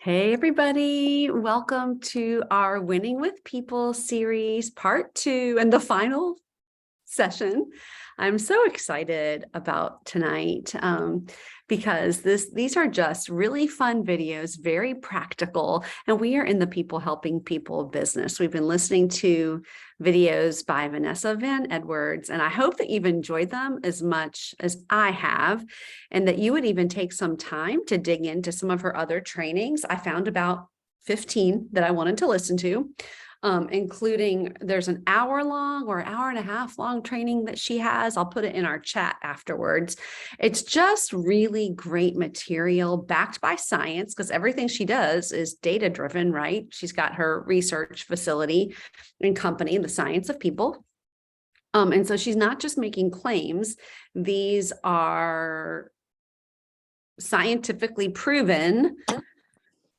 Hey, everybody. Welcome to our Winning with People series, part 2, and the final session. I'm so excited about tonight because these are just really fun videos, very practical, and we are in the people helping people business. We've been listening to videos by Vanessa Van Edwards, and I hope that you've enjoyed them as much as I have, and that you would even take some time to dig into some of her other trainings. I found about 15 that I wanted to listen to. Including there's an hour-long or hour and a half long training that she has. I'll put it in our chat afterwards. It's just really great material backed by science because everything she does is data-driven, right? She's got her research facility and company, The Science of People. And so she's not just making claims. These are scientifically proven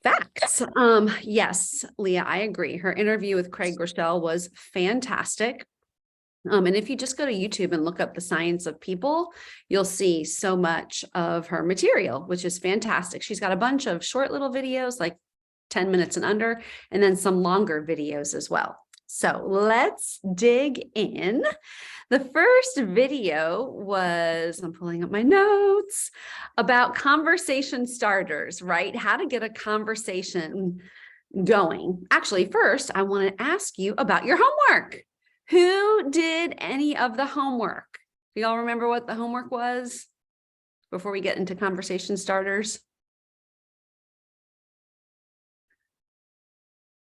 facts. Yes, Leah, I agree. Her interview with Craig Groeschel was fantastic. And if you just go to YouTube and look up The Science of People, you'll see so much of her material, which is fantastic. She's got a bunch of short little videos, like 10 minutes and under, and then some longer videos as well. So let's dig in. The first video was, I'm pulling up my notes, about conversation starters, right? How to get a conversation going. Actually, first, I want to ask you about your homework. Who did any of the homework? Do y'all remember what the homework was before we get into conversation starters?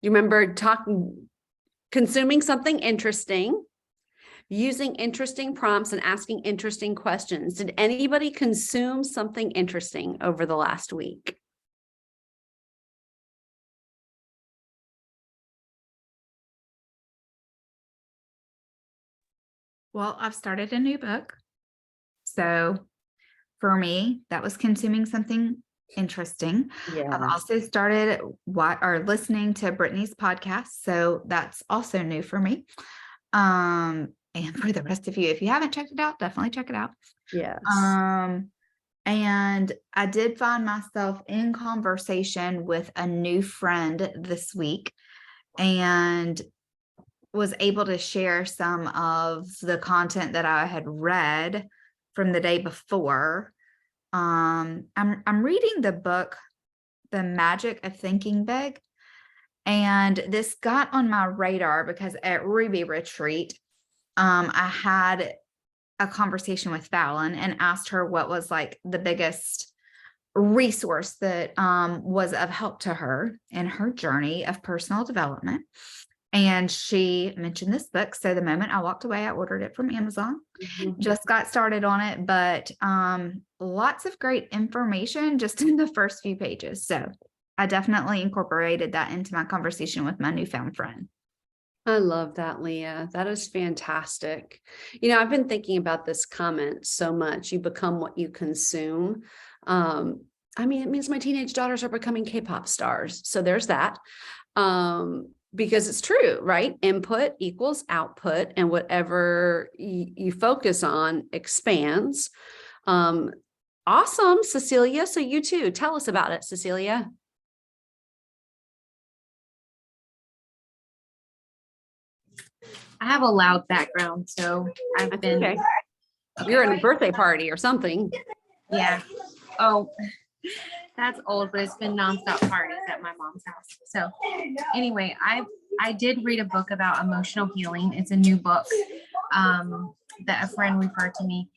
You remember consuming something interesting, using interesting prompts and asking interesting questions. Did anybody consume something interesting over the last week? Well, I've started a new book. So for me, that was consuming something interesting. Yeah. I've also started listening to Brittany's podcast. So that's also new for me. And for the rest of you, if you haven't checked it out, definitely check it out. Yes. And I did find myself in conversation with a new friend this week and was able to share some of the content that I had read from the day before. I'm reading the book, The Magic of Thinking Big. And this got on my radar because at Ruby Retreat, I had a conversation with Fallon and asked her what was like the biggest resource that was of help to her in her journey of personal development. And she mentioned this book. So the moment I walked away, I ordered it from Amazon, just got started on it, but lots of great information just in the first few pages. So I definitely incorporated that into my conversation with my newfound friend. I love that, Leah. That is fantastic. You know, I've been thinking about this comment so much. You become what you consume. I mean, it means my teenage daughters are becoming K-pop stars. So there's that. Because it's true, right? Input equals output, and whatever you focus on expands. Awesome, Cecilia. So you too, tell us about it, Cecilia. I have a loud background, so I've been. Okay. You're in a birthday party or something. Yeah. Oh, that's old, but it's been nonstop parties at my mom's house. So anyway, I did read a book about emotional healing. It's a new book that a friend referred to me.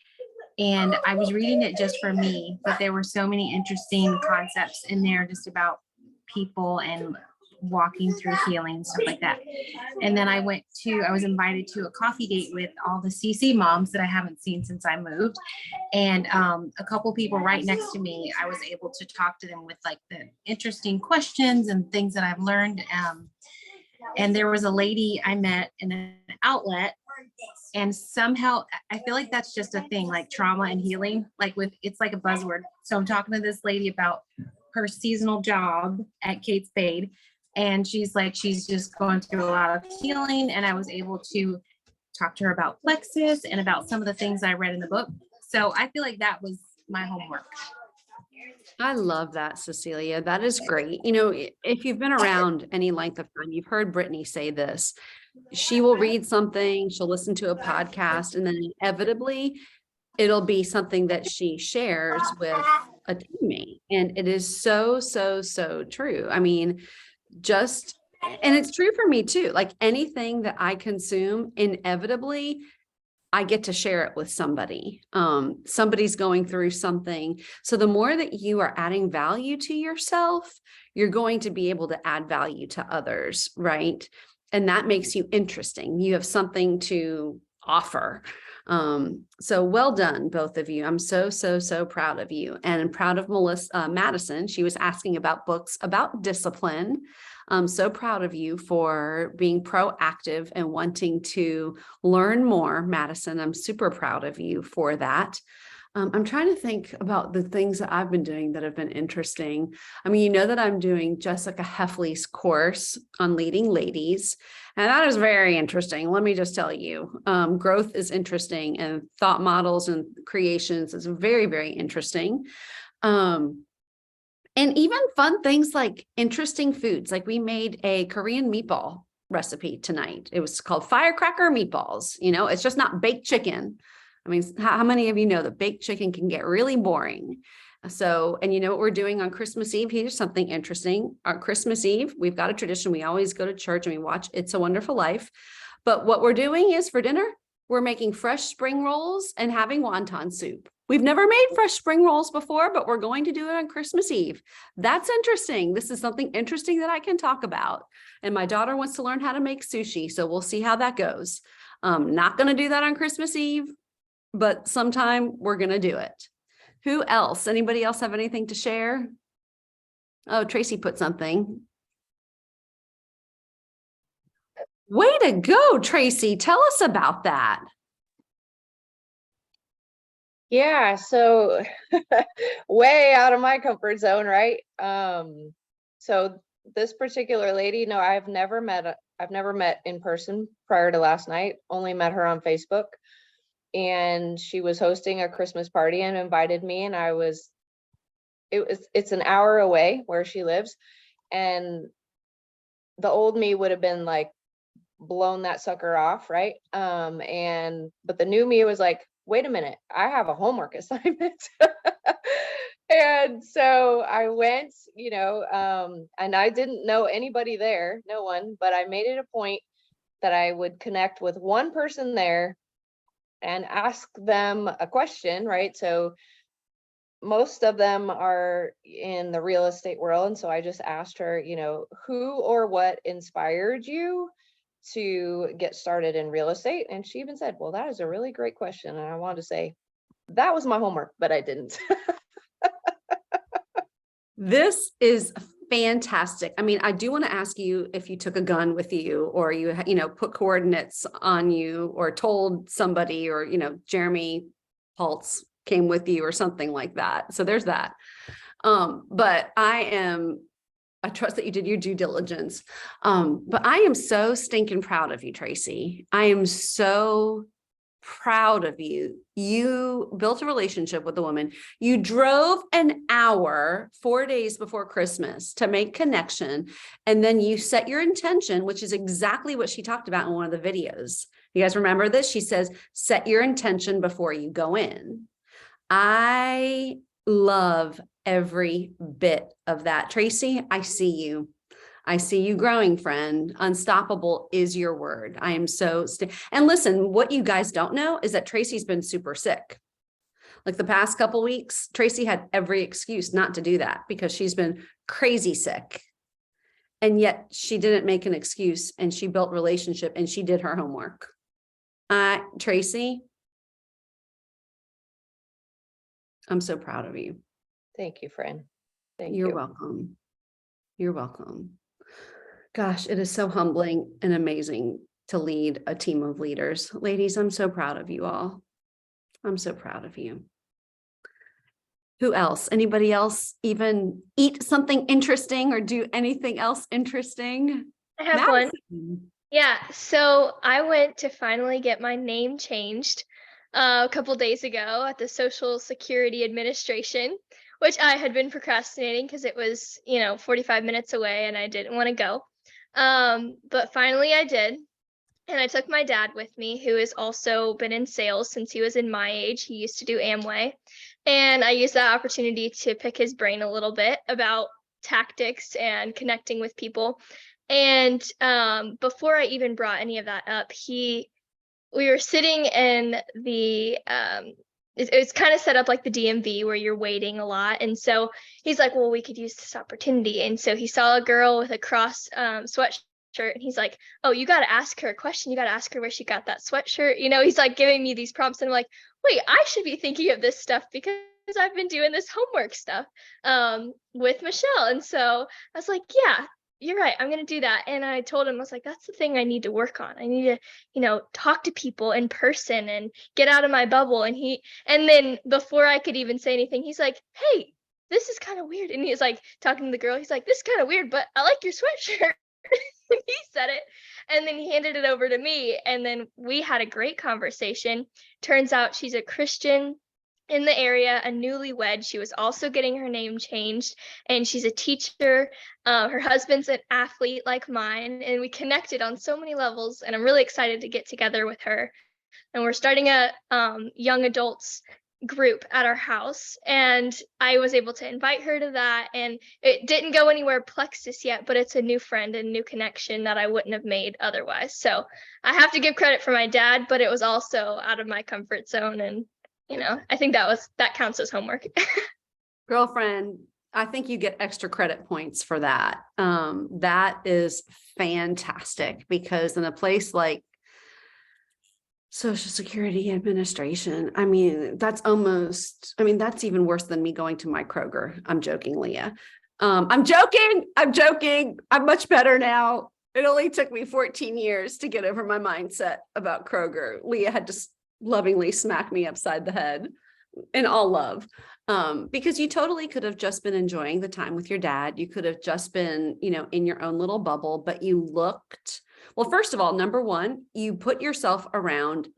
And I was reading it just for me, but there were so many interesting concepts in there just about people and walking through healing, stuff like that. And then I was invited to a coffee date with all the CC moms that I haven't seen since I moved. And a couple people right next to me, I was able to talk to them with like the interesting questions and things that I've learned. And there was a lady I met in an outlet, and somehow I feel like that's just a thing, like trauma and healing, it's like a buzzword. So I'm talking to this lady about her seasonal job at Kate Spade. And she's just going through a lot of healing. And I was able to talk to her about plexus and about some of the things I read in the book. So I feel like that was my homework. I love that, Cecilia. That is great. You know, if you've been around any length of time, you've heard Brittany say this. She will read something, she'll listen to a podcast, and then inevitably it'll be something that she shares with a teammate. And it is so, so, so true. I mean, just, and it's true for me too. Like anything that I consume, inevitably, I get to share it with somebody. Somebody's going through something. So the more that you are adding value to yourself, you're going to be able to add value to others, right? And that makes you interesting. You have something to offer. So well done, both of you. I'm so, so, so proud of you, and I'm proud of Melissa Madison. She was asking about books about discipline. I'm so proud of you for being proactive and wanting to learn more, Madison. I'm super proud of you for that. I'm trying to think about the things that I've been doing that have been interesting. I mean, you know that I'm doing Jessica Heffley's course on leading ladies, and that is very interesting. Let me just tell you, growth is interesting, and thought models and creations is very, very interesting. And even fun things like interesting foods. Like we made a Korean meatball recipe tonight. It was called firecracker meatballs. You know, it's just not baked chicken. I mean, how many of you know that baked chicken can get really boring? So, and you know what we're doing on Christmas Eve? Here's something interesting. On Christmas Eve, we've got a tradition. We always go to church and we watch It's a Wonderful Life. But what we're doing is for dinner, we're making fresh spring rolls and having wonton soup. We've never made fresh spring rolls before, but we're going to do it on Christmas Eve. That's interesting. This is something interesting that I can talk about. And my daughter wants to learn how to make sushi, so we'll see how that goes. Not going to do that on Christmas Eve, but sometime we're going to do it. Who else? Anybody else have anything to share? Oh, Tracy put something. Way to go, Tracy. Tell us about that. Yeah, so way out of my comfort zone, right? So this particular lady, no, I've never met in person prior to last night, only met her on Facebook. And she was hosting a Christmas party and invited me, and it's an hour away where she lives. And the old me would have been like blown that sucker off, right? But the new me was like, wait a minute, I have a homework assignment. And so I went, and I didn't know anybody there, no one, but I made it a point that I would connect with one person there and ask them a question, right? So most of them are in the real estate world. And so I just asked her, who or what inspired you to get started in real estate? And she even said, well, that is a really great question. And I wanted to say, that was my homework, but I didn't. This is fantastic. I mean, I do want to ask you if you took a gun with you, or you put coordinates on you, or told somebody, or, Jeremy Pultz came with you or something like that. So there's that. But I trust that you did your due diligence. But I am so stinking proud of you, Tracy. I am so proud of you. You built a relationship with a woman. You drove an hour 4 days before Christmas to make connection. And then you set your intention, which is exactly what she talked about in one of the videos. You guys remember this? She says, set your intention before you go in. I love every bit of that. Tracy, I see you. I see you growing, friend. Unstoppable is your word. I am so, and listen, what you guys don't know is that Tracy's been super sick. Like the past couple weeks, Tracy had every excuse not to do that because she's been crazy sick. And yet she didn't make an excuse, and she built relationship, and she did her homework. Tracy, I'm so proud of you. Thank you, friend. Thank You're you. welcome. You're welcome. Gosh, it is so humbling and amazing to lead a team of leaders. Ladies, I'm so proud of you all. I'm so proud of you. Who else? Anybody else even eat something interesting or do anything else interesting? I have one. Madison. Yeah, so I went to finally get my name changed a couple days ago at the Social Security Administration, which I had been procrastinating because it was, 45 minutes away and I didn't want to go. But finally I did. And I took my dad with me, who has also been in sales since he was in my age. He used to do Amway. And I used that opportunity to pick his brain a little bit about tactics and connecting with people. And before I even brought any of that up, we were sitting in the it's kind of set up like the DMV where you're waiting a lot. And so he's like, well, we could use this opportunity. And so he saw a girl with a cross sweatshirt and he's like, oh, you got to ask her a question. You got to ask her where she got that sweatshirt. He's like giving me these prompts and I'm like, wait, I should be thinking of this stuff because I've been doing this homework stuff with Michelle. And so I was like, yeah, you're right. I'm going to do that. And I told him, I was like, that's the thing I need to work on. I need to, talk to people in person and get out of my bubble. And then before I could even say anything, he's like, hey, this is kind of weird. And he's like talking to the girl. He's like, this is kind of weird, but I like your sweatshirt. He said it. And then he handed it over to me. And then we had a great conversation. Turns out she's a Christian in the area, a newlywed. She was also getting her name changed and she's a teacher. Her husband's an athlete like mine, and we connected on so many levels, and I'm really excited to get together with her. And we're starting a young adults group at our house, and I was able to invite her to that, and it didn't go anywhere Plexus yet, but it's a new friend and new connection that I wouldn't have made otherwise. So I have to give credit for my dad, but it was also out of my comfort zone, and I think that counts as homework. Girlfriend, I think you get extra credit points for that. That is fantastic, because in a place like Social Security Administration, that's even worse than me going to my Kroger. I'm joking, Leah. I'm joking. I'm much better now. It only took me 14 years to get over my mindset about Kroger. Leah had to lovingly smack me upside the head in all love. Because you totally could have just been enjoying the time with your dad. You could have just been, in your own little bubble, but well, first of all, number one, you put yourself around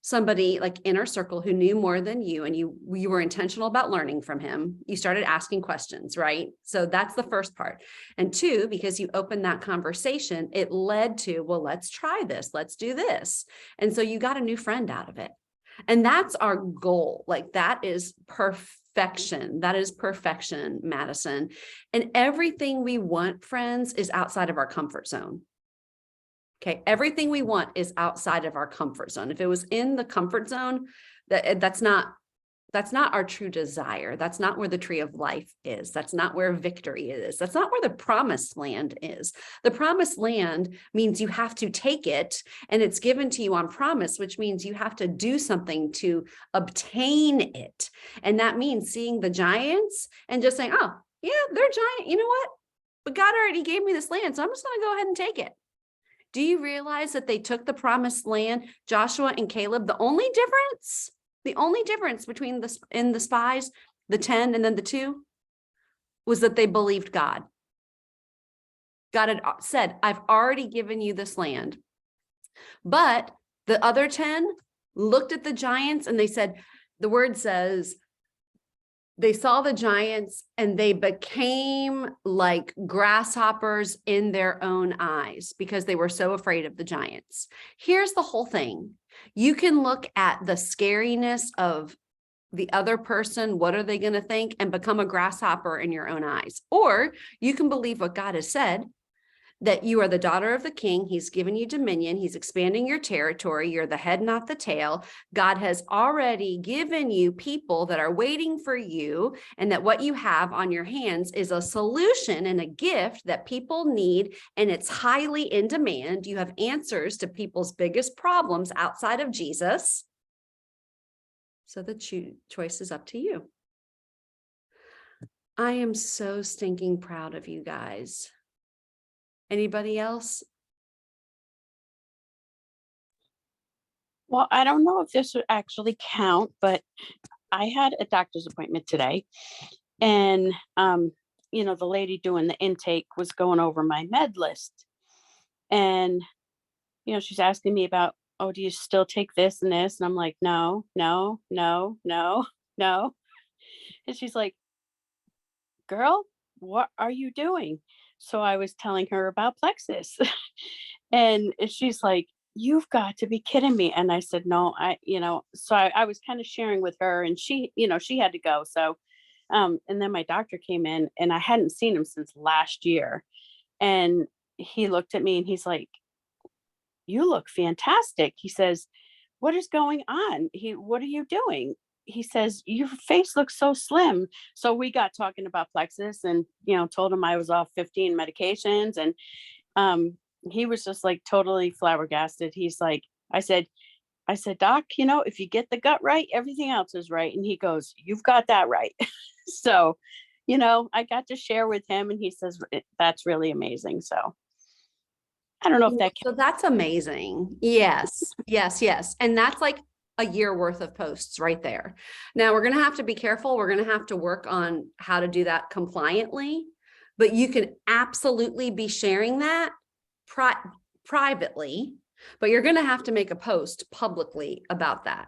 somebody like inner circle who knew more than you, and you were intentional about learning from him. You started asking questions, right? So that's the first part. And two, because you opened that conversation, it led to, well, let's try this, let's do this. And so you got a new friend out of it. And that's our goal. Like, that is perfection. That is perfection, Madison. And everything we want, friends, is outside of our comfort zone. Okay. Everything we want is outside of our comfort zone. If it was in the comfort zone, that's not our true desire. That's not where the tree of life is. That's not where victory is. That's not where the promised land is. The promised land means you have to take it, and it's given to you on promise, which means you have to do something to obtain it. And that means seeing the giants and just saying, oh yeah, they're giant. You know what? But God already gave me this land, so I'm just going to go ahead and take it. Do you realize that they took the promised land, Joshua and Caleb? The only difference between the spies, the 10 and then the 2, was that they believed God. God had said, I've already given you this land. But the other 10 looked at the giants and they said, the word says, they saw the giants and they became like grasshoppers in their own eyes because they were so afraid of the giants. Here's the whole thing. You can look at the scariness of the other person. What are they going to think? And become a grasshopper in your own eyes. Or you can believe what God has said, that you are the daughter of the king. He's given you dominion. He's expanding your territory. You're the head, not the tail. God has already given you people that are waiting for you, and that what you have on your hands is a solution and a gift that people need, and it's highly in demand. You have answers to people's biggest problems outside of Jesus. So the choice is up to you. I am so stinking proud of you guys. Anybody else? Well, I don't know if this would actually count, but I had a doctor's appointment today, and the lady doing the intake was going over my med list, and she's asking me about, oh, do you still take this and this? And I'm like, no. And she's like, girl, what are you doing? So I was telling her about Plexus. And she's like, you've got to be kidding me. And I said, no, so I was kind of sharing with her, and she, she had to go. So, and then my doctor came in, and I hadn't seen him since last year. And he looked at me and he's like, you look fantastic. He says, what is going on? What are you doing? He says, your face looks so slim. So we got talking about Plexus, and, told him I was off 15 medications. And he was just like totally flabbergasted. He's like, I said, doc, if you get the gut right, everything else is right. And he goes, you've got that right. So, I got to share with him, and he says, that's really amazing. So I don't know if that So that's amazing. Yes, yes, yes. And that's like a year worth of posts right there. Now we're going to have to be careful. We're going to have to work on how to do that compliantly, but you can absolutely be sharing that privately, but you're going to have to make a post publicly about that.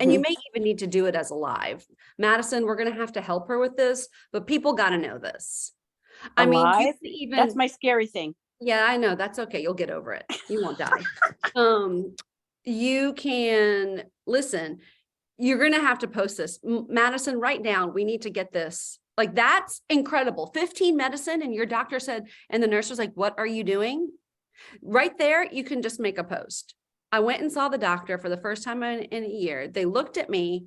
And you may even need to do it as a live. Madison, we're going to have to help her with this, but people got to know this. I mean, Alive? even That's my scary thing. yeah, I know. That's okay. You'll get over it. You won't die. You can listen. You're going to have to post this. Madison, write down. We need to get this. Like, that's incredible. 15 medicine. And your doctor said, and the nurse was like, what are you doing? Right there, you can just make a post. I went and saw the doctor for the first time in a year. They looked at me,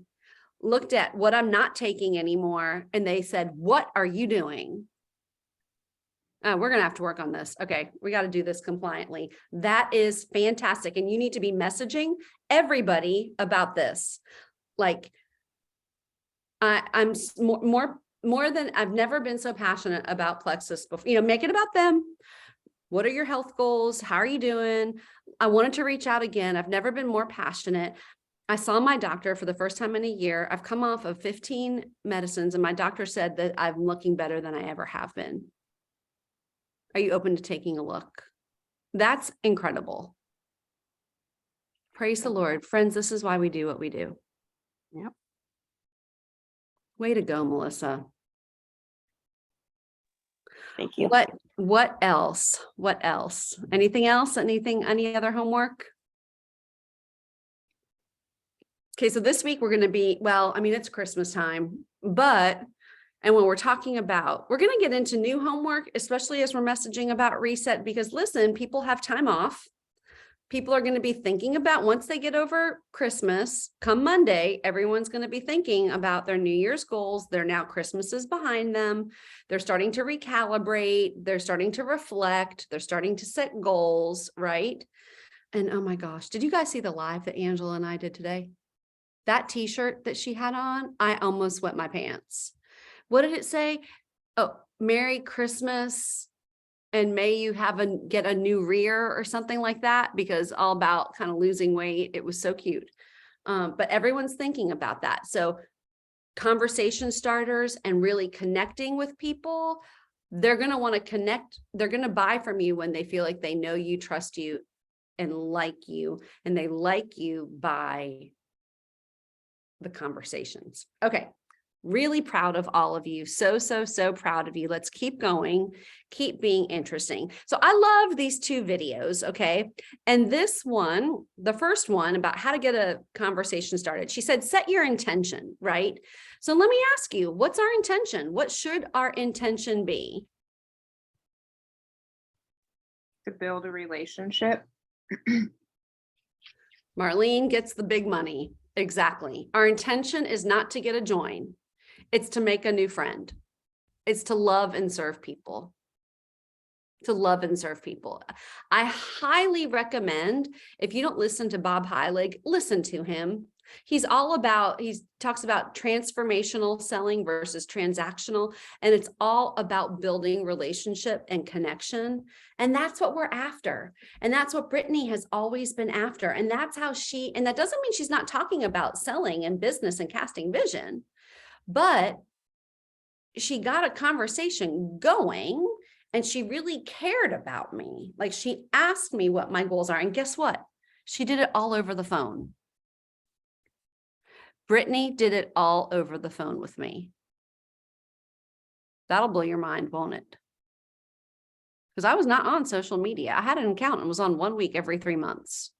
looked at what I'm not taking anymore. And they said, what are you doing? We're going to have to work on this. Okay. We got to do this compliantly. That is fantastic. And you need to be messaging everybody about this. Like, I'm more than I've never been so passionate about Plexus before. Make it about them. What are your health goals? How are you doing? I wanted to reach out again. I've never been more passionate. I saw my doctor for the first time in a year. I've come off of 15 medicines, and my doctor said that I'm looking better than I ever have been. Are you open to taking a look? That's incredible. Praise the Lord. Friends, this is why we do what we do. Yep. Way to go, Melissa. Thank you. What else? What else? Anything else? Any other homework? Okay, so this week we're going to be, it's Christmas time, and when we're talking about, we're going to get into new homework, especially as we're messaging about reset, because listen, people have time off. People are going to be thinking about, once they get over Christmas, come Monday, everyone's going to be thinking about their New Year's goals. Christmas is behind them. They're starting to recalibrate. They're starting to reflect. They're starting to set goals, right? And oh my gosh, did you guys see the live that Angela and I did today? That t-shirt that she had on, I almost wet my pants. What did it say? Oh, Merry Christmas. And may you get a new rear or something like that, because all about kind of losing weight. It was so cute. But everyone's thinking about that. So conversation starters and really connecting with people, they're going to want to connect. They're going to buy from you when they feel like they know you, trust you, and like you. And they like you by the conversations. Okay. Really proud of all of you. So proud of you. Let's keep going, keep being interesting. So I love these two videos. Okay. And this one, the first one about how to get a conversation started, she said, set your intention, right? So let me ask you, what's our intention? What should our intention be? To build a relationship. Marlene gets the big money. Exactly. Our intention is not to get a join. It's to make a new friend. It's to love and serve people. To love and serve people. I highly recommend, if you don't listen to Bob Heilig, listen to him. He talks about transformational selling versus transactional, and it's all about building relationship and connection. And that's what we're after. And that's what Brittany has always been after. And that's how and that doesn't mean she's not talking about selling and business and casting vision, but she got a conversation going and she really cared about me. Like, she asked me what my goals are. And guess what? She did it all over the phone. Brittany did it all over the phone with me. That'll blow your mind, won't it? Because I was not on social media. I had an account and was on 1 week every 3 months.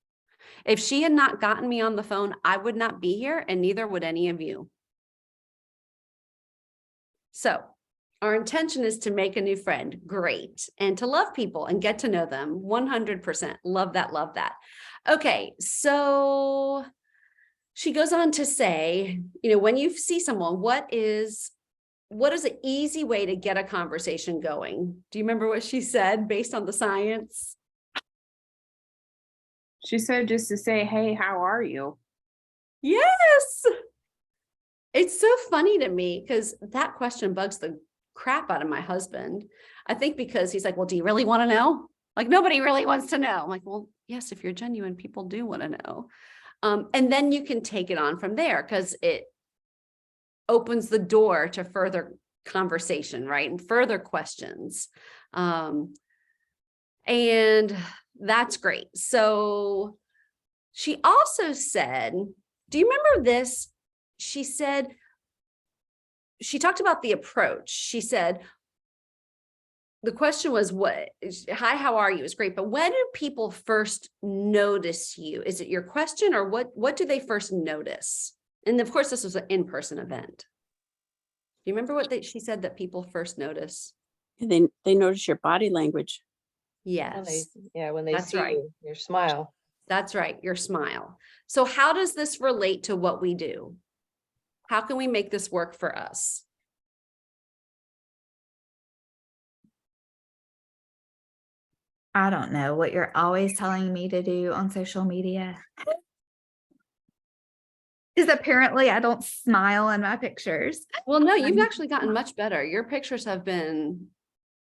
If she had not gotten me on the phone, I would not be here, and neither would any of you. So our intention is to make a new friend. Great. And to love people and get to know them. 100%. Love that. Love that. Okay. So she goes on to say, when you see someone, what is an easy way to get a conversation going? Do you remember what she said based on the science? She said just to say, hey, how are you? Yes. It's so funny to me because that question bugs the crap out of my husband. I think because he's like, well, do you really want to know? Like, nobody really wants to know. I'm like, well, yes, if you're genuine, people do want to know. And then you can take it on from there because it opens the door to further conversation, right? And further questions. And that's great. So she also said, do you remember this? She said, she talked about the approach. She said, the question was, hi, how are you? Is great. But when do people first notice you? Is it your question or what do they first notice? And of course, this was an in-person event. Do you remember what she said that people first notice? And they notice your body language. Yes. When they That's see right. you, your smile. That's right. Your smile. So how does this relate to what we do? How can we make this work for us? I don't know what you're always telling me to do on social media. Is apparently I don't smile in my pictures. Well, no, you've actually gotten much better. Your pictures have been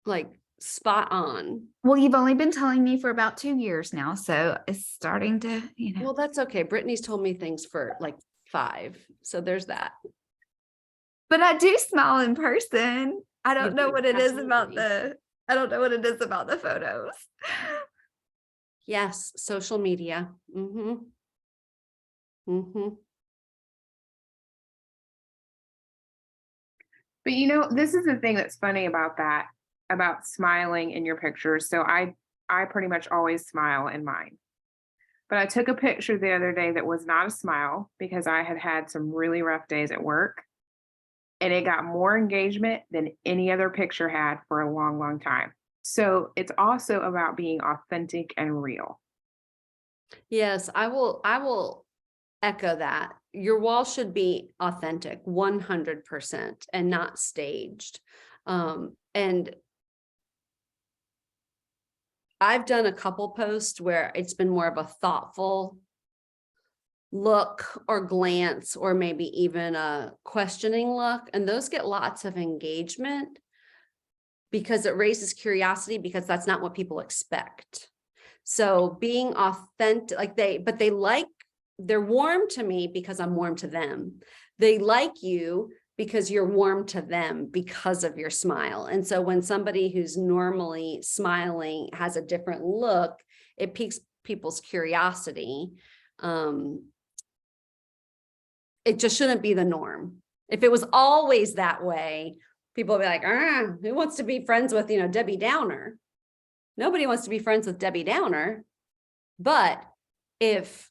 like spot on. Well, you've only been telling me for about 2 years now, so it's starting to, Well, that's okay. Brittany's told me things for like 5. So there's that. But I do smile in person. I You don't know do, what it is about absolutely. I don't know what it is about the photos. Yes, social media. Mm-hmm. Mm-hmm. But this is the thing that's funny about that, about smiling in your pictures. So I pretty much always smile in mine. But I took a picture the other day that was not a smile because I had had some really rough days at work. And it got more engagement than any other picture had for a long, long time. So it's also about being authentic and real. Yes, I will echo that. Your wall should be authentic, 100% and not staged. And I've done a couple posts where it's been more of a thoughtful look or glance, or maybe even a questioning look. And those get lots of engagement because it raises curiosity, because that's not what people expect. So being authentic, they're warm to me because I'm warm to them. They like you because you're warm to them because of your smile. And so when somebody who's normally smiling has a different look, it piques people's curiosity. It just shouldn't be the norm. If it was always that way, people would be like, who wants to be friends with, Debbie Downer? Nobody wants to be friends with Debbie Downer. But if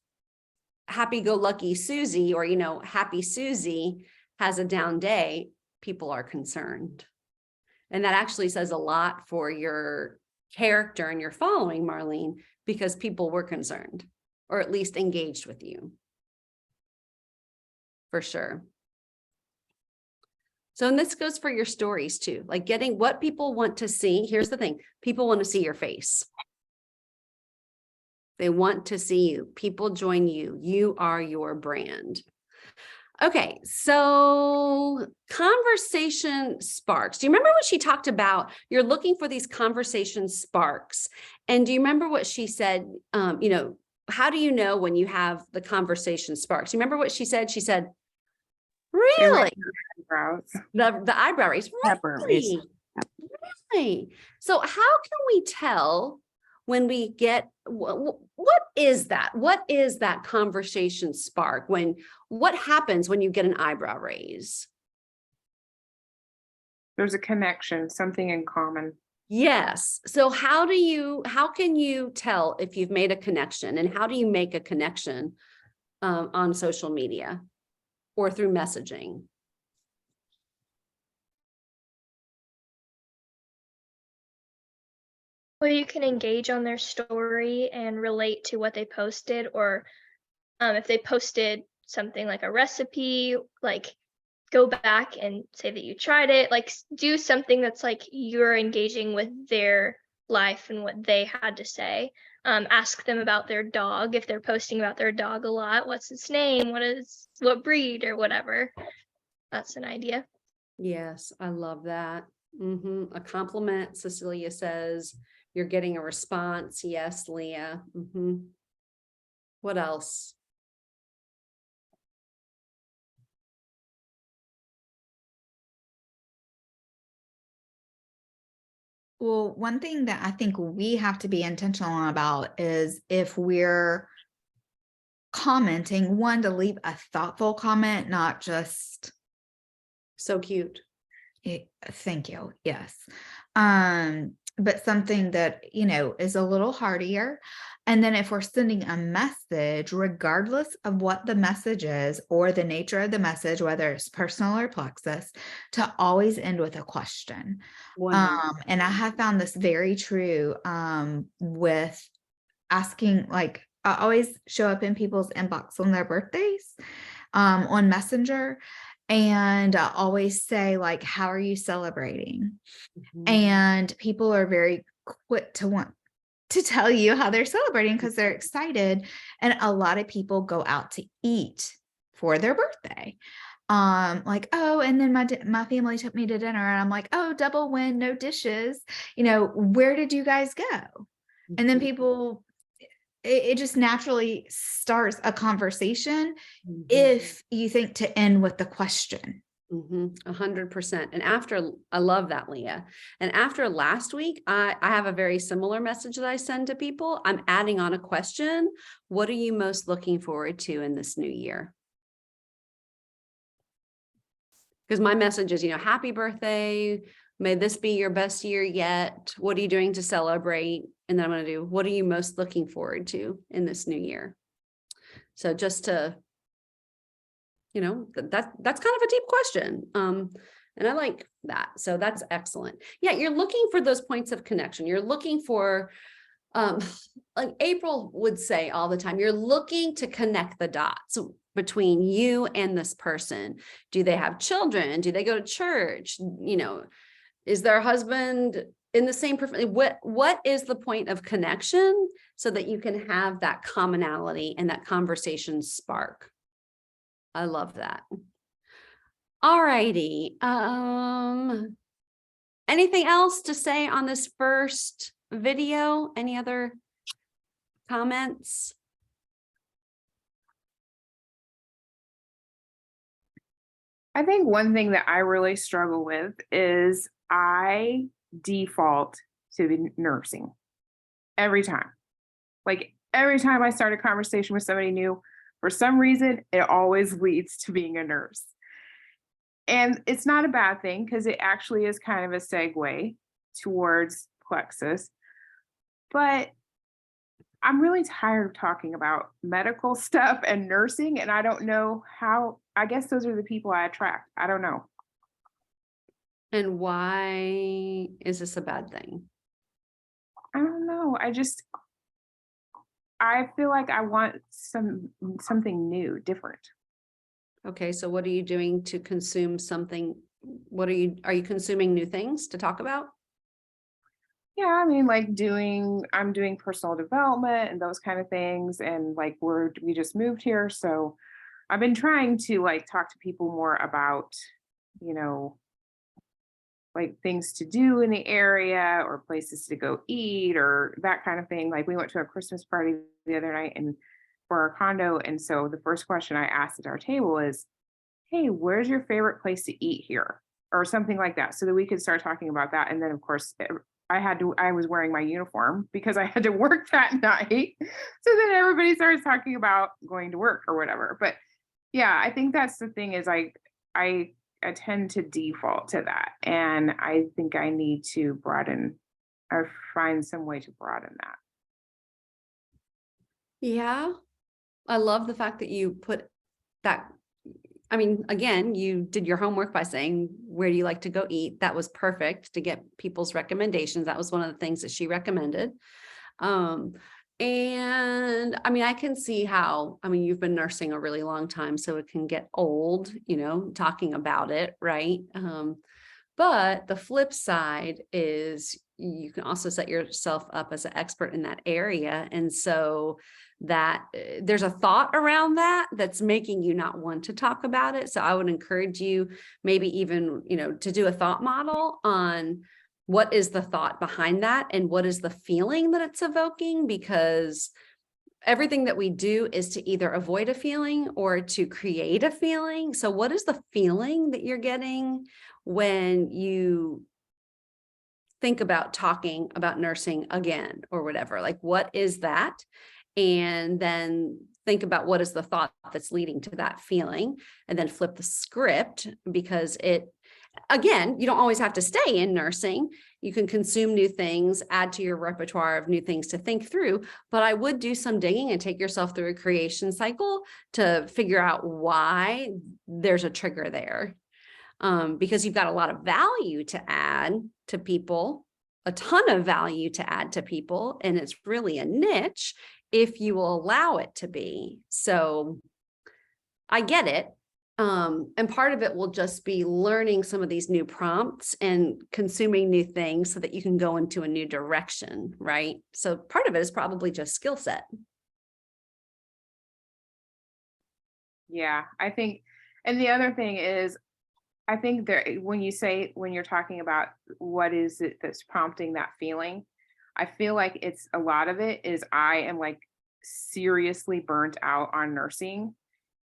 happy-go-lucky Susie or, happy Susie has a down day, people are concerned. And that actually says a lot for your character and your following, Marlene, because people were concerned or at least engaged with you. For sure. So, and this goes for your stories too, like getting what people want to see. Here's the thing. People want to see your face. They want to see you. People join you. You are your brand. Okay. So conversation sparks. Do you remember what she talked about? You're looking for these conversation sparks. And do you remember what she said? How do you know when you have the conversation sparks? You remember what she said? She said, really? The eyebrow raise. Really? Really? So how can we tell when we get, what is that? What is that conversation spark? What happens when you get an eyebrow raise? There's a connection, something in common. Yes. So how can you tell if you've made a connection, and how do you make a connection on social media or through messaging? Well, you can engage on their story and relate to what they posted, or if they posted something like a recipe, like go back and say that you tried it, like do something that's like you're engaging with their life and what they had to say. Ask them about their dog if they're posting about their dog a lot. What's its name? What breed or whatever. That's an idea. Yes, I love that. A compliment, Cecilia says. You're getting a response. Yes, Leah. What else? Well, one thing that I think we have to be intentional about is if we're commenting, one, to leave a thoughtful comment, not just So cute. thank you. Yes. But something that, is a little heartier. And then if we're sending a message, regardless of what the message is or the nature of the message, whether it's personal or Plexus, to always end with a question. 100. And I have found this very true with asking, like, I always show up in people's inbox on their birthdays on Messenger. And I always say, like, how are you celebrating? And people are very quick to want to tell you how they're celebrating because they're excited. And a lot of people go out to eat for their birthday. Like, oh, and then my family took me to dinner, and I'm like, oh, double win, no dishes. Where did you guys go? And then people, it just naturally starts a conversation if you think to end with the question. 100%. And I love that, Leah. And after last week, I have a very similar message that I send to people. I'm adding on a question. What are you most looking forward to in this new year? Because my message is, happy birthday. May this be your best year yet. What are you doing to celebrate? And then I'm going to do, what are you most looking forward to in this new year? So just to, that's kind of a deep question. And I like that. So that's excellent. Yeah, you're looking for those points of connection. You're looking for, like April would say all the time, you're looking to connect the dots between you and this person. Do they have children? Do they go to church? Is their husband in the same profession? What is the point of connection so that you can have that commonality and that conversation spark? I love that. All righty. Anything else to say on this first video? Any other comments? I think one thing that I really struggle with is I default to the nursing every time. Like every time I start a conversation with somebody new, for some reason, it always leads to being a nurse. And it's not a bad thing because it actually is kind of a segue towards Plexus. But I'm really tired of talking about medical stuff and nursing, and I don't know how. I guess those are the people I attract. I don't know. And why is this a bad thing? I don't know. I feel like I want something new, different. Okay, so what are you doing to consume something? Are you consuming new things to talk about? Yeah, I mean, like I'm doing personal development and those kind of things. And like we just moved here. So I've been trying to like talk to people more about, like things to do in the area or places to go eat or that kind of thing. Like we went to a Christmas party the other night and for our condo. And so the first question I asked at our table is, hey, where's your favorite place to eat here? Or something like that. So that we could start talking about that. And then of course, I was wearing my uniform because I had to work that night. So then everybody starts talking about going to work or whatever. But yeah, I think that's the thing is I I tend to default to that. And I think I need to broaden or find some way to broaden that. Yeah, I love the fact that you put that. I mean, again, you did your homework by saying, where do you like to go eat? That was perfect to get people's recommendations. That was one of the things that she recommended. And I mean, I can see how, I mean, you've been nursing a really long time, so it can get old, talking about it, right? But the flip side is you can also set yourself up as an expert in that area. And so that there's a thought around that that's making you not want to talk about it. So I would encourage you maybe even, to do a thought model on what is the thought behind that and what is the feeling that it's evoking, because everything that we do is to either avoid a feeling or to create a feeling. So what is the feeling that you're getting when you think about talking about nursing again or whatever? Like, what is that? And then think about what is the thought that's leading to that feeling, and then flip the script, because again, you don't always have to stay in nursing. You can consume new things, add to your repertoire of new things to think through, but I would do some digging and take yourself through a creation cycle to figure out why there's a trigger there. Because you've got a lot of value to add to people, a ton of value to add to people, and it's really a niche if you will allow it to be. So I get it. And part of it will just be learning some of these new prompts and consuming new things so that you can go into a new direction, right? So part of it is probably just skill set. Yeah, I think, and the other thing is, I think when you're talking about what is it that's prompting that feeling, I feel like a lot of it is I am like seriously burnt out on nursing.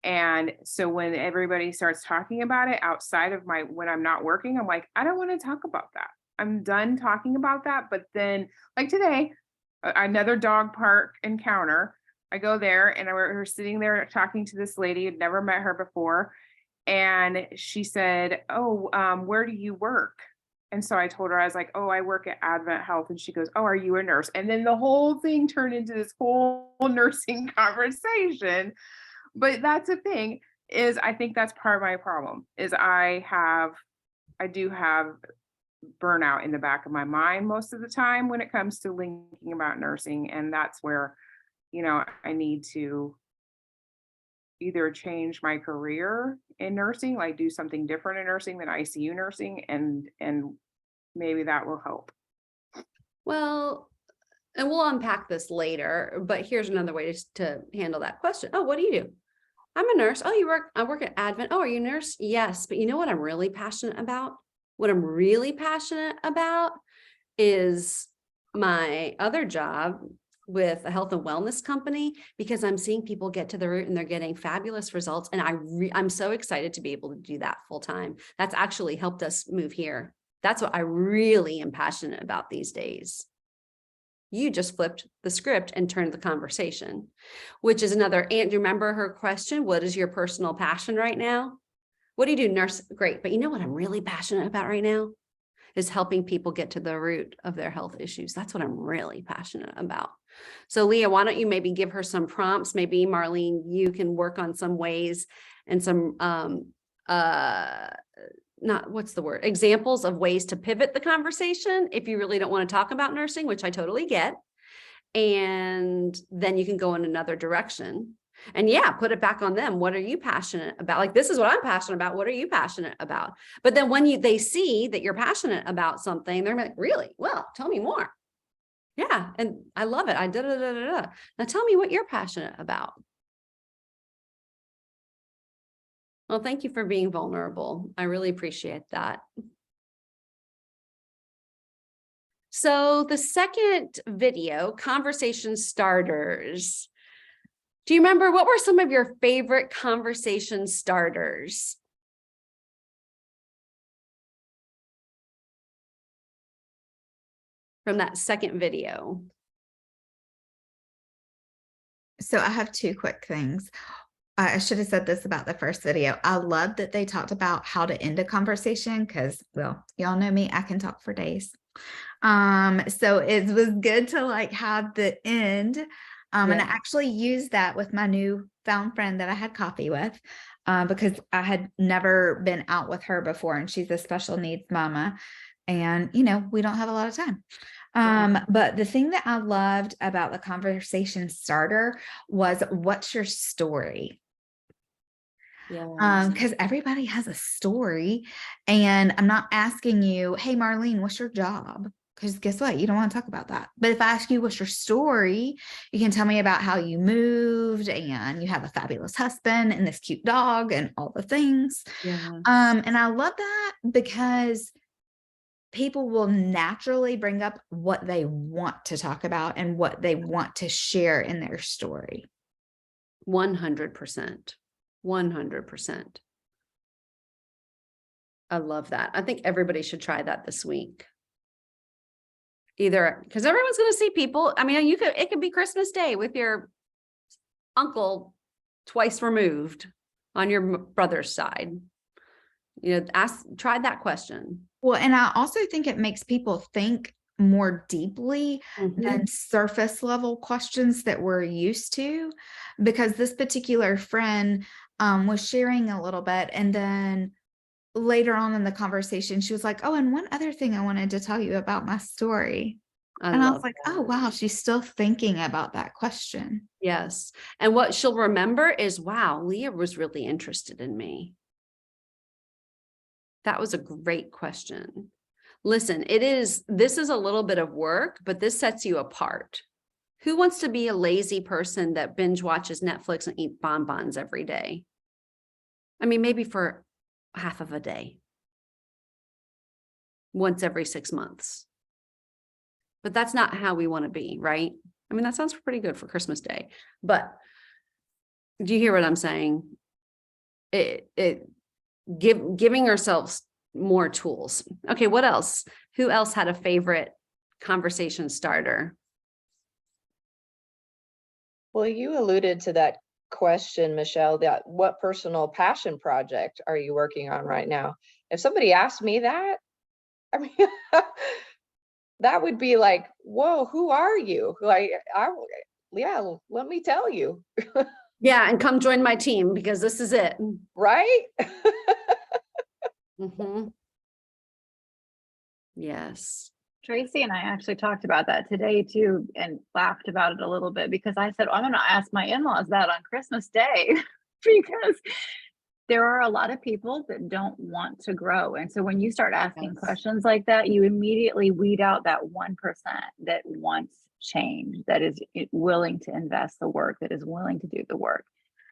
And so when everybody starts talking about it outside of when I'm not working, I'm like, I don't want to talk about that. I'm done talking about that. But then like today, another dog park encounter, I go there and we're sitting there talking to this lady, I'd never met her before. And she said, oh, where do you work? And so I told her, I was like, oh, I work at Advent Health. And she goes, oh, are you a nurse? And then the whole thing turned into this whole nursing conversation. But that's the thing, is I think that's part of my problem, is I do have burnout in the back of my mind most of the time when it comes to thinking about nursing. And that's where, I need to either change my career in nursing, like do something different in nursing than ICU nursing, and maybe that will help. Well, and we'll unpack this later, but here's another way to handle that question. Oh, what do you do? I'm a nurse. Oh, I work at Advent. Oh, are you a nurse? Yes. But you know what I'm really passionate about? What I'm really passionate about is my other job with a health and wellness company, because I'm seeing people get to the root and they're getting fabulous results. And I'm so excited to be able to do that full time. That's actually helped us move here. That's what I really am passionate about these days. You just flipped the script and turned the conversation, which is another. And do you remember her question? What is your personal passion right now? What do you do, nurse? Great. But you know what I'm really passionate about right now is helping people get to the root of their health issues. That's what I'm really passionate about. So Leah, why don't you maybe give her some prompts? Maybe Marlene, you can work on some ways and some, examples of ways to pivot the conversation if you really don't want to talk about nursing, which I totally get. And then you can go in another direction. And yeah, put it back on them. What are you passionate about? Like, this is what I'm passionate about. What are you passionate about? But then when they see that you're passionate about something, they're like, really? Well, tell me more. Yeah. And I love it. Now tell me what you're passionate about. Well, thank you for being vulnerable. I really appreciate that. So the second video, conversation starters. Do you remember what were some of your favorite conversation starters? From that second video? So I have two quick things. I should have said this about the first video. I love that they talked about how to end a conversation because, well, y'all know me, I can talk for days. So it was good to like have the end. And I Yeah. actually used that with my new found friend that I had coffee with, because I had never been out with her before, and she's a special needs mama. And, you know, we don't have a lot of time. But the thing that I loved about the conversation starter was, what's your story? Yeah. Because everybody has a story, and I'm not asking you, hey, Marlene, what's your job? Because guess what? You don't want to talk about that. But if I ask you what's your story, you can tell me about how you moved and you have a fabulous husband and this cute dog and all the things. Yeah. And I love that because people will naturally bring up what they want to talk about and what they want to share in their story. 100%. 100%. I love that. I think everybody should try that this week. Either because everyone's going to see people. I mean, it could be Christmas Day with your uncle twice removed on your brother's side. You know, try that question. Well, and I also think it makes people think more deeply than surface level questions that we're used to, because this particular friend was sharing a little bit, and then later on in the conversation she was like, oh, and one other thing I wanted to tell you about my story. And I was like, oh wow, she's still thinking about that question. Yes. And what she'll remember is, wow, Leah was really interested in me. That was a great question. Listen, this is a little bit of work, but this sets you apart. Who wants to be a lazy person that binge watches Netflix and eat bonbons every day? I mean, maybe for half of a day, once every 6 months. But that's not how we want to be, right? I mean, that sounds pretty good for Christmas Day, but do you hear what I'm saying? Giving ourselves more tools. Okay, what else? Who else had a favorite conversation starter? Well, you alluded to that question, Michelle, that what personal passion project are you working on right now? If somebody asked me that, I mean, that would be like, whoa, who are you? Yeah, let me tell you. Yeah, and come join my team because this is it. Right? Yes. Tracy and I actually talked about that today too, and laughed about it a little bit, because I said, I'm going to ask my in-laws that on Christmas Day, because there are a lot of people that don't want to grow. And so when you start asking questions like that, you immediately weed out that 1% that wants change, that is willing to invest the work, that is willing to do the work.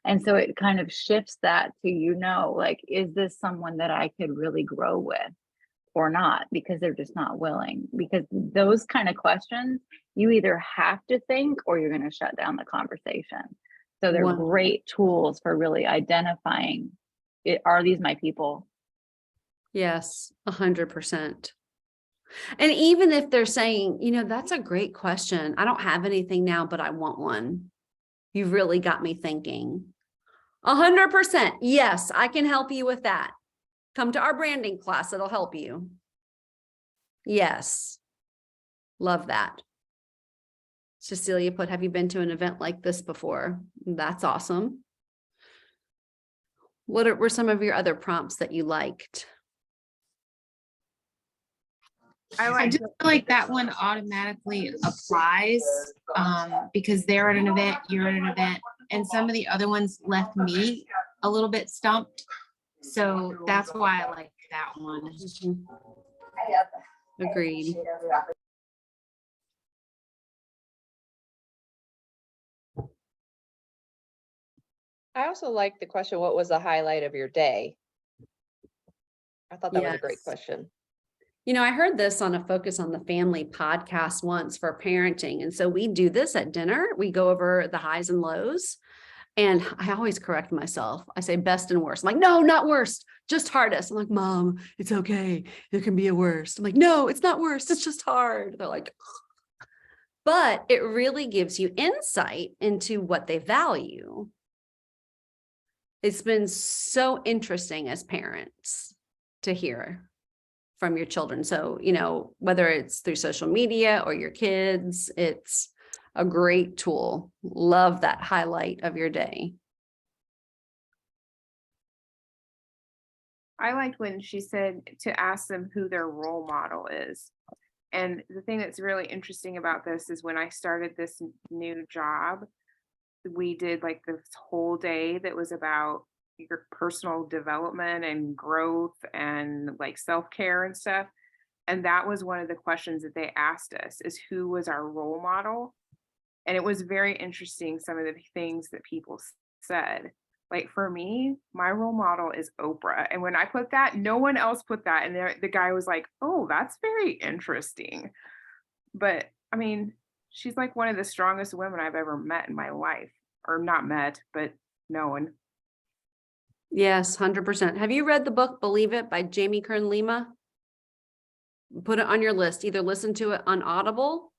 And so it kind of shifts that to, like, is this someone that I could really grow with or not? Because they're just not willing. Because those kind of questions, you either have to think or you're going to shut down the conversation. So they're great tools for really identifying, are these my people? Yes, 100%. And even if they're saying, that's a great question. I don't have anything now, but I want one. You've really got me thinking. 100%. Yes, I can help you with that. Come to our branding class. It'll help you. Yes. Love that. Cecilia put, have you been to an event like this before? That's awesome. What were some of your other prompts that you liked? I just feel like that one automatically applies because they're at an event, you're at an event, and some of the other ones left me a little bit stumped. So that's why I like that one. Agreed. I also like the question, what was the highlight of your day? I thought that was a great question. I heard this on a Focus on the Family podcast once for parenting. And so we do this at dinner. We go over the highs and lows. And I always correct myself. I say best and worst. I'm like, no, not worst, just hardest. I'm like, Mom, it's okay. There can be a worst. I'm like, no, it's not worst. It's just hard. They're like, but it really gives you insight into what they value. It's been so interesting as parents to hear from your children. So, whether it's through social media or your kids, it's a great tool. Love that highlight of your day. I liked when she said to ask them who their role model is. And the thing that's really interesting about this is when I started this new job, we did like this whole day that was about your personal development and growth and like self-care and stuff. And that was one of the questions that they asked us, is who was our role model? And it was very interesting, some of the things that people said. Like for me, my role model is Oprah. And when I put that, no one else put that. And the guy was like, oh, that's very interesting. But I mean, she's like one of the strongest women I've ever met in my life, or not met, but known. Yes, 100%. Have you read the book Believe It by Jamie Kern Lima? Put it on your list. Either listen to it on Audible.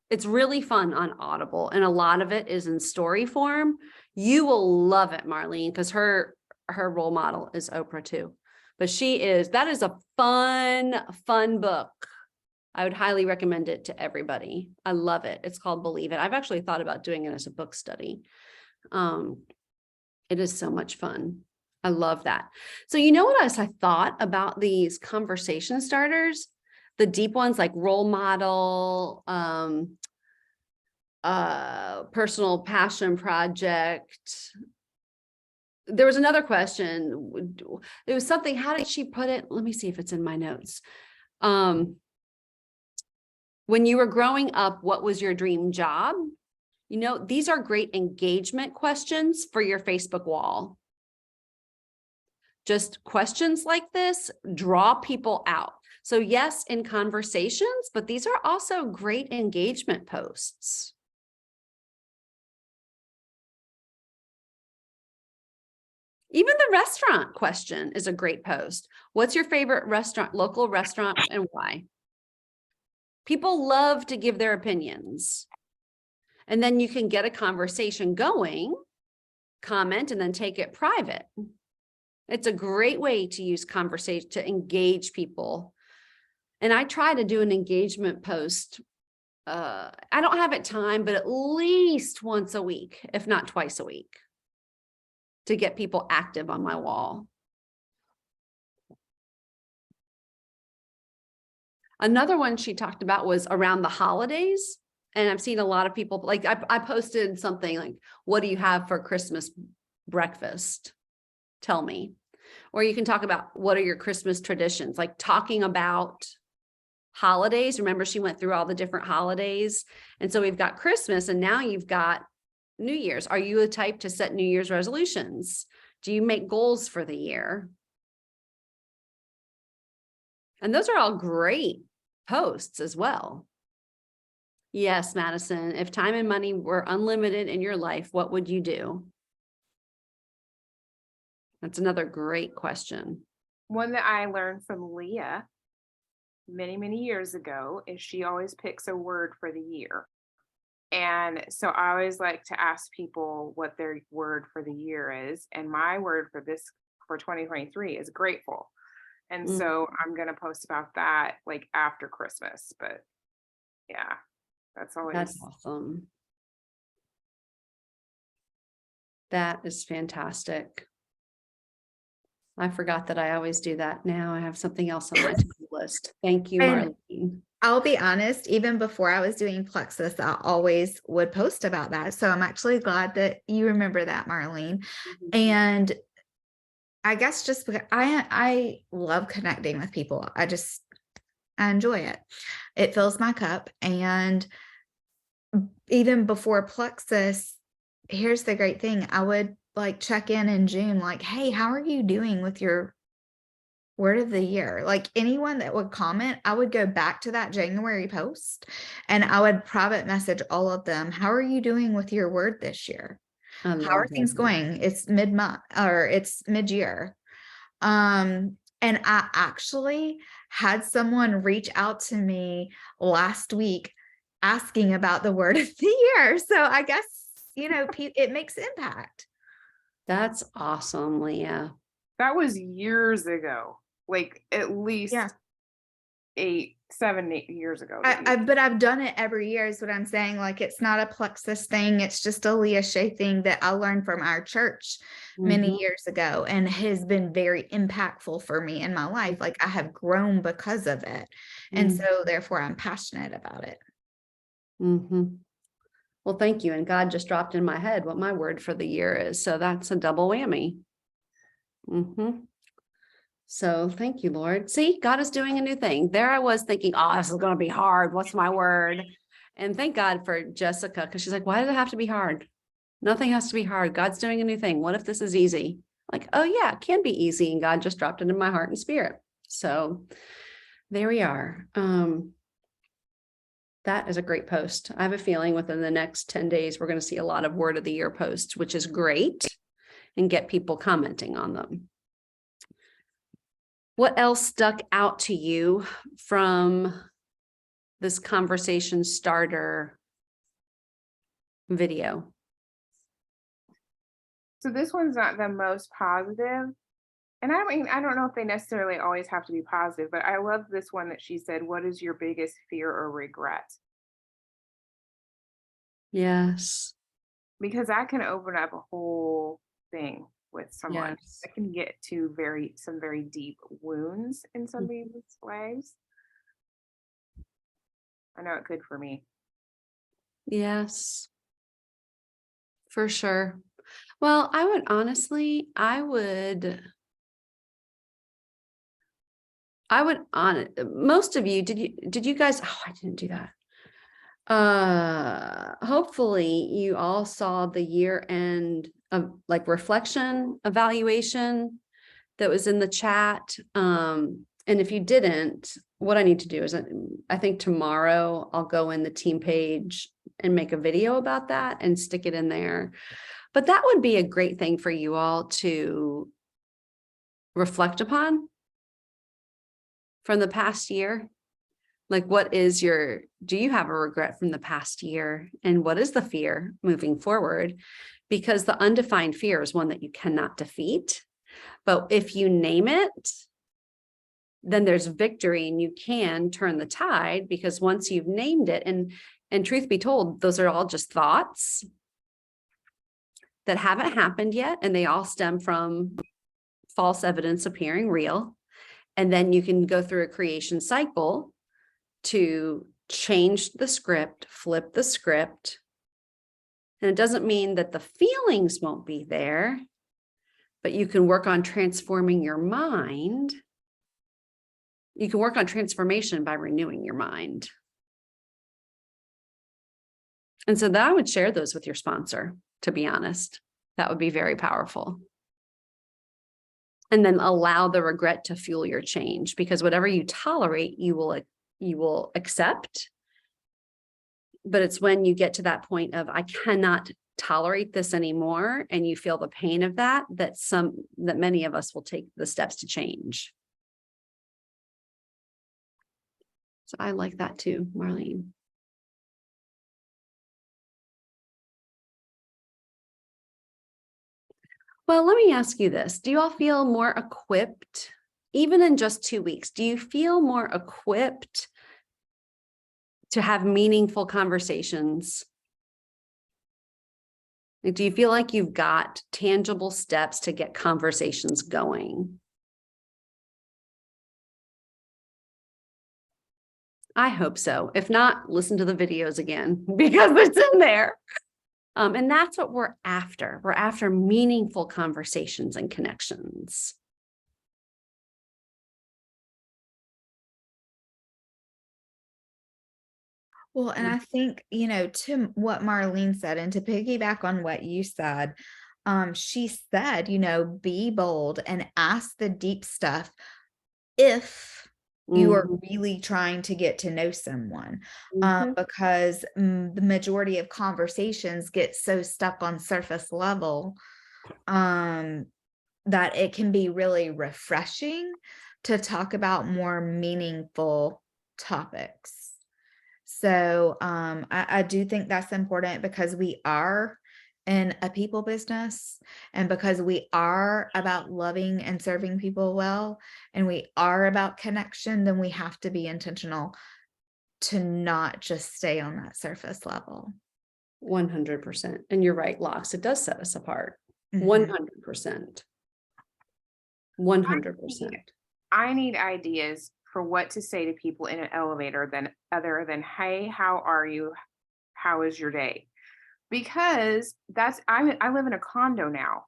It's really fun on Audible, and a lot of it is in story form. You will love it, Marlene, because her role model is Oprah too. But that is a fun book. I would highly recommend it to everybody. I love it. It's called Believe It. I've actually thought about doing it as a book study. It is so much fun. I love that. So you know what else I thought about these conversation starters? The deep ones like role model, personal passion project. There was another question. There was something, how did she put it? Let me see if it's in my notes. When you were growing up, what was your dream job? These are great engagement questions for your Facebook wall. Just questions like this draw people out. So yes, in conversations, but these are also great engagement posts. Even the restaurant question is a great post. What's your favorite local restaurant, and why? People love to give their opinions. And then you can get a conversation going, comment, and then take it private. It's a great way to use conversation to engage people. And I try to do an engagement post. I don't have it timed, but at least once a week, if not twice a week, to get people active on my wall. Another one she talked about was around the holidays. And I've seen a lot of people, like I posted something like, what do you have for Christmas breakfast? Tell me. Or you can talk about what are your Christmas traditions, like talking about holidays. Remember, she went through all the different holidays. And so we've got Christmas, and now you've got New Year's. Are you a type to set New Year's resolutions? Do you make goals for the year? And those are all great posts as well. Yes, Madison, if time and money were unlimited in your life, what would you do? That's another great question. One that I learned from Leah many years ago is she always picks a word for the year. And so I always like to ask people what their word for the year is. And my word for 2023 is grateful. And so I'm going to post about that like after Christmas, but yeah, that's awesome. That is fantastic. I forgot that I always do that. Now I have something else on my to-do list. Thank you, Marlene. I'll be honest, even before I was doing Plexus, I always would post about that. So I'm actually glad that you remember that, Marlene. And I guess just because I love connecting with people. I enjoy it. It fills my cup. And even before Plexus, here's the great thing. I would like check in June, like, hey, how are you doing with your word of the year? Like anyone that would comment, I would go back to that January post and I would private message all of them. How are you doing with your word this year? How are things going? It's mid-month or it's mid-year. And I actually had someone reach out to me last week asking about the word of the year. So I guess, it makes impact. That's awesome, Leah. That was years ago, like at least Yeah. 7, 8 years ago. that you- But I've done it every year is what I'm saying. Like, it's not a Plexus thing. It's just a Leah Shea thing that I learned from our church many Mhm. years ago and has been very impactful for me in my life. Like, I have grown because of it. And Mm. so therefore I'm passionate about it. Mhm. Well, thank you. And God just dropped in my head what my word for the year is. So that's a double whammy. So thank you, Lord. See, God is doing a new thing. There I was thinking, oh, this is going to be hard. What's my word? And thank God for Jessica, because she's like, why does it have to be hard? Nothing has to be hard. God's doing a new thing. What if this is easy? Like, oh yeah, it can be easy. And God just dropped it in my heart and spirit. So there we are. That is a great post. I have a feeling within the next 10 days, we're going to see a lot of word of the year posts, which is great, and get people commenting on them. What else stuck out to you from this conversation starter video? So this one's not the most positive. And I mean, I don't know if they necessarily always have to be positive, but I love this one that she said, what is your biggest fear or regret? Yes. Because that can open up a whole thing with someone. Yes. That can get to some very deep wounds in some people's ways. I know it could for me. Yes. For sure. Well, I would honestly, most of you, did you guys, oh, I didn't do that. Hopefully you all saw the year end of like reflection evaluation that was in the chat. And if you didn't, what I need to do is I think tomorrow I'll go in the team page and make a video about that and stick it in there. But that would be a great thing for you all to reflect upon from the past year. Like, do you have a regret from the past year? And what is the fear moving forward? Because the undefined fear is one that you cannot defeat. But if you name it, then there's victory and you can turn the tide, because once you've named it, and truth be told, those are all just thoughts that haven't happened yet. And they all stem from false evidence appearing real. And then you can go through a creation cycle to change the script, flip the script. And it doesn't mean that the feelings won't be there, but you can work on transforming your mind. You can work on transformation by renewing your mind. And so that I would share those with your sponsor, to be honest. That would be very powerful. And then allow the regret to fuel your change, because whatever you tolerate, you will accept. But it's when you get to that point of, I cannot tolerate this anymore, and you feel the pain of that many of us will take the steps to change. So I like that too, Marlene. Well, let me ask you this. Do you all feel more equipped, even in just 2 weeks? Do you feel more equipped to have meaningful conversations? Like, do you feel like you've got tangible steps to get conversations going? I hope so. If not, listen to the videos again, because it's in there. And that's what we're after. We're after meaningful conversations and connections. Well, and I think, to what Marlene said, and to piggyback on what you said, she said, be bold and ask the deep stuff if you are really trying to get to know someone, because the majority of conversations get so stuck on surface level that it can be really refreshing to talk about more meaningful topics. So I do think that's important, because we are in a people business, and because we are about loving and serving people well, and we are about connection, then we have to be intentional to not just stay on that surface level. 100%. And you're right, Locks, it does set us apart. Mhm. 100%. 100%. I need ideas for what to say to people in an elevator other than, hey, how are you? How is your day? Because I live in a condo now,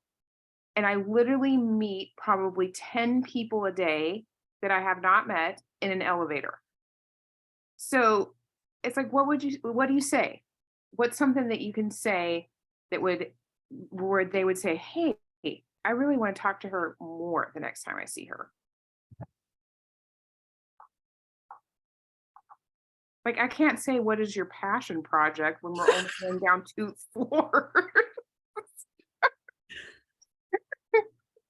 and I literally meet probably 10 people a day that I have not met in an elevator. So it's like, what do you say? What's something that you can say that where they would say, hey, I really want to talk to her more the next time I see her. Like, I can't say, what is your passion project when we're only going down 2 floors?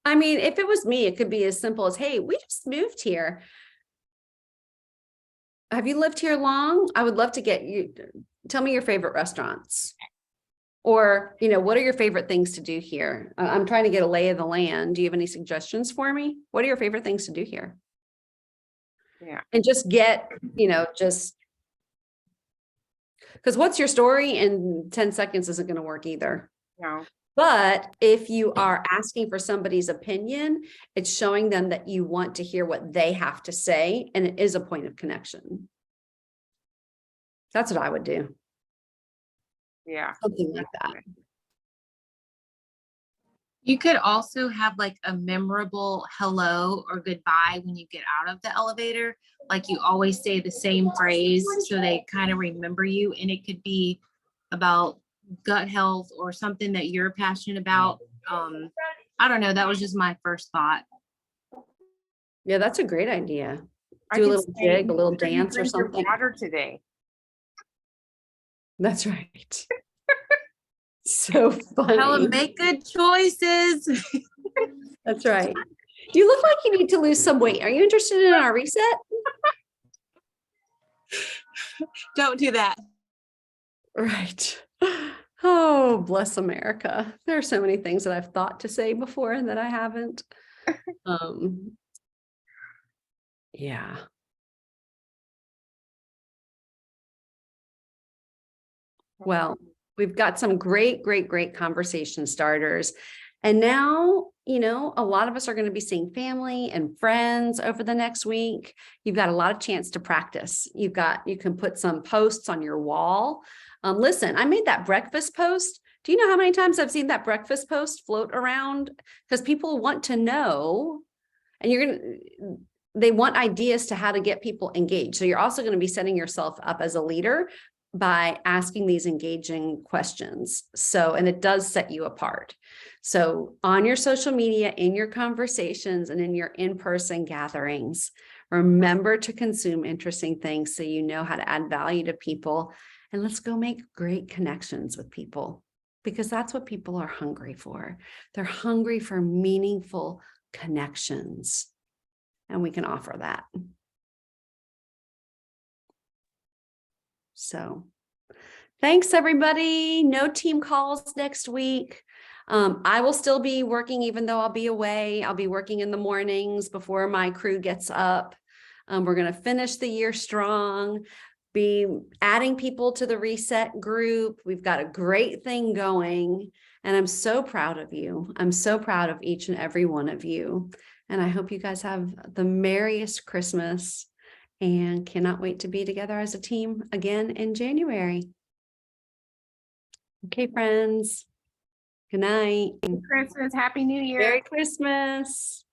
I mean, if it was me, it could be as simple as, hey, we just moved here. Have you lived here long? I would love to get you, tell me your favorite restaurants. Or, what are your favorite things to do here? I'm trying to get a lay of the land. Do you have any suggestions for me? What are your favorite things to do here? Yeah. And just get, because what's your story in 10 seconds isn't going to work either. No. But if you are asking for somebody's opinion, it's showing them that you want to hear what they have to say, and it is a point of connection. That's what I would do. Yeah. Something like that. You could also have like a memorable hello or goodbye when you get out of the elevator. Like you always say the same phrase so they kind of remember you, and it could be about gut health or something that you're passionate about. I don't know. That was just my first thought. Yeah, that's a great idea. I Do a could little say, jig, a little "Make sure you dance or drink your something. Water today. That's right. So Tell them funny. make good choices. That's right. You look like you need to lose some weight. Are you interested in our reset? Don't do that. Right. Oh, bless America. There are so many things that I've thought to say before and that I haven't. Yeah. Well, we've got some great conversation starters. And now, a lot of us are going to be seeing family and friends over the next week. You've got a lot of chance to practice. You can put some posts on your wall. Listen, I made that breakfast post. Do you know how many times I've seen that breakfast post float around? Because people want to know, and they want ideas to how to get people engaged. So you're also going to be setting yourself up as a leader by asking these engaging questions. And it does set you apart. So on your social media, in your conversations, and in your in-person gatherings, remember to consume interesting things so you know how to add value to people. And let's go make great connections with people, because that's what people are hungry for. They're hungry for meaningful connections, and we can offer that. So thanks, everybody. No team calls next week. I will still be working, even though I'll be away. I'll be working in the mornings before my crew gets up. We're going to finish the year strong, be adding people to the reset group. We've got a great thing going, and I'm so proud of you. I'm so proud of each and every one of you. And I hope you guys have the merriest Christmas, and cannot wait to be together as a team again in January. Okay, friends. Good night. Christmas, Happy New Year. Merry Christmas.